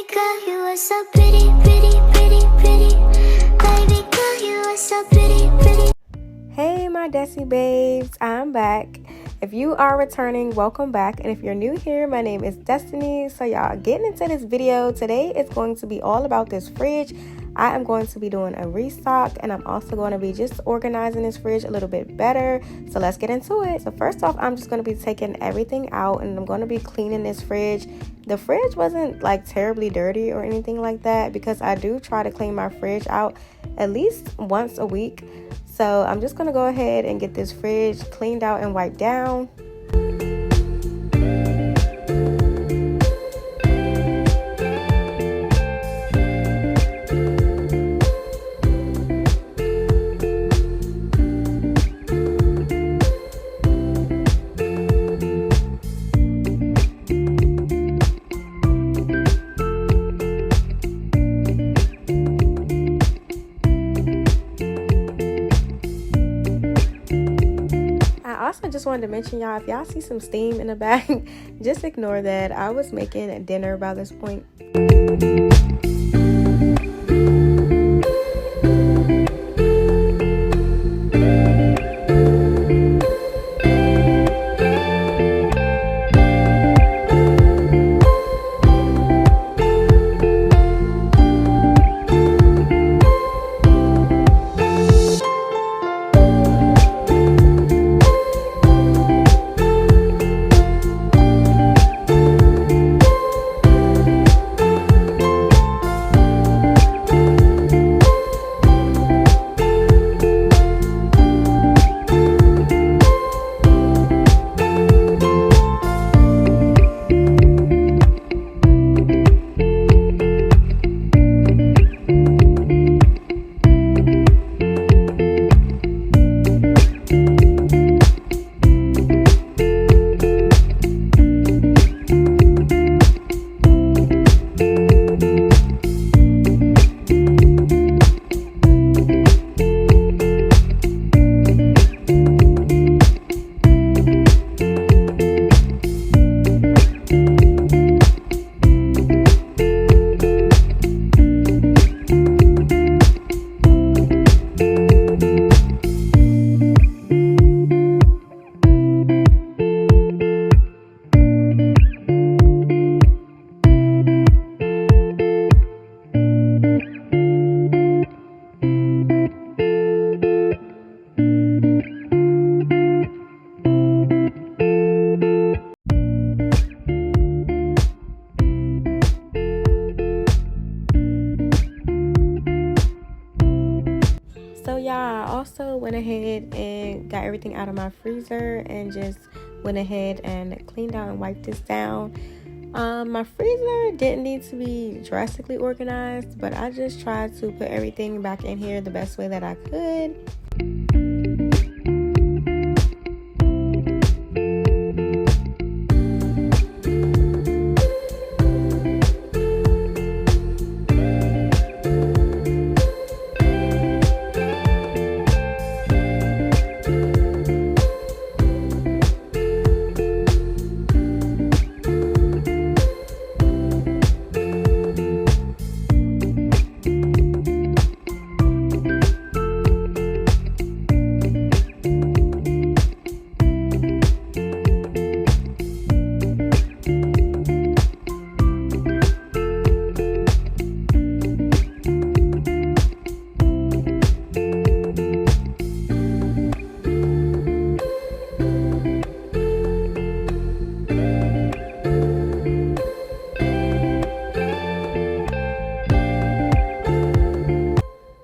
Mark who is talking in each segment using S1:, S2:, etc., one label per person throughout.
S1: Baby girl, you are so pretty, pretty, pretty, pretty. Baby girl, you are so pretty, pretty.
S2: Hey my Destiny babes, I'm back. If you are returning, welcome back. And if you're new here, my name is Destiny. So y'all, getting into this video today is going to be all about this fridge. I am going to be doing a restock, and I'm also going to be just organizing this fridge a little bit better. So let's get into it. So first off, I'm just going to be taking everything out, and I'm going to be cleaning this fridge. The fridge wasn't like terribly dirty or anything like that, because I do try to clean my fridge out at least once a week. So I'm just going to go ahead and get this fridge cleaned out and wiped down. I just wanted to mention, y'all, if y'all see some steam in the back, just ignore that. I was making dinner by this point. So yeah, I also went ahead and got everything out of my freezer and just went ahead and cleaned out and wiped this down. My freezer didn't need to be drastically organized, but I just tried to put everything back in here the best way that I could.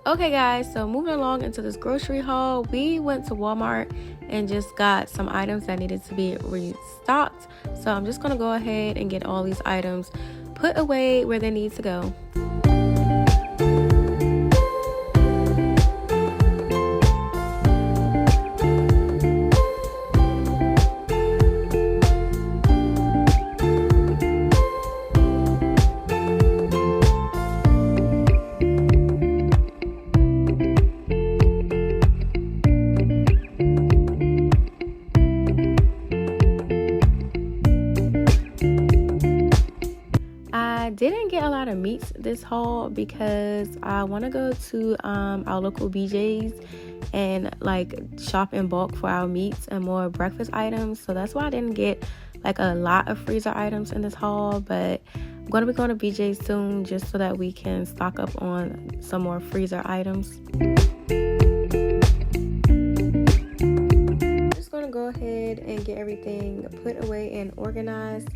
S2: Okay guys, so moving along into this grocery haul, we went to Walmart and just got some items that needed to be restocked. So I'm just gonna go ahead and get all these items put away where they need to go. didn't get a lot of meats this haul because I want to go to our local BJ's and like shop in bulk for our meats and more breakfast items. So that's why I didn't get like a lot of freezer items in this haul, but I'm going to be going to BJ's soon just so that we can stock up on some more freezer items. I'm just going to go ahead and get everything put away and organized,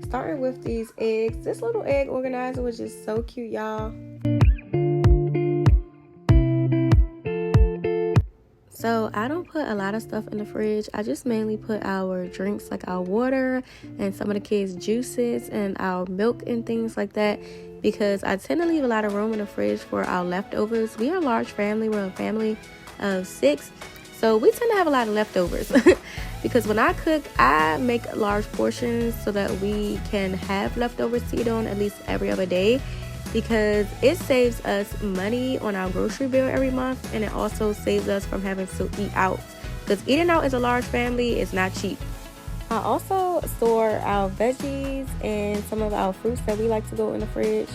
S2: starting with these eggs. This little egg organizer was just so cute, y'all. So I don't put a lot of stuff in the fridge. I just mainly put our drinks, like our water and some of the kids' juices and our milk and things like that, because I tend to leave a lot of room in the fridge for our leftovers. We are a large family. We're a family of 6, so we tend to have a lot of leftovers. Because when I cook, I make large portions so that we can have leftovers to eat on at least every other day, because it saves us money on our grocery bill every month, and it also saves us from having to eat out, because eating out as a large family is not cheap. I also store our veggies and some of our fruits that we like to go in the fridge.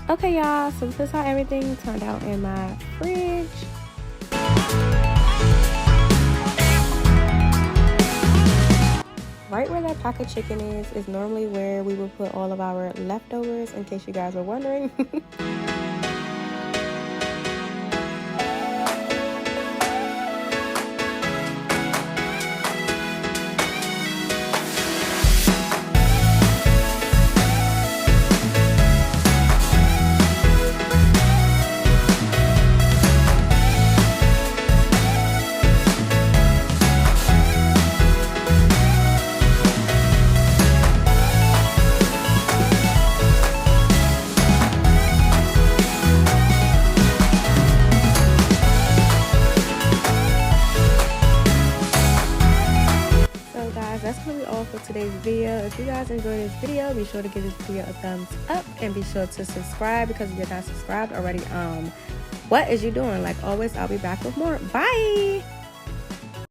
S2: Okay, y'all, so this is how everything turned out in my fridge. Right where that pack of chicken is normally where we would put all of our leftovers, in case you guys were wondering. That's gonna be all for today's video. If you guys enjoyed this video, be sure to give this video a thumbs up and be sure to subscribe, because if you're not subscribed already, what is you doing? Like always, I'll be back with more. Bye.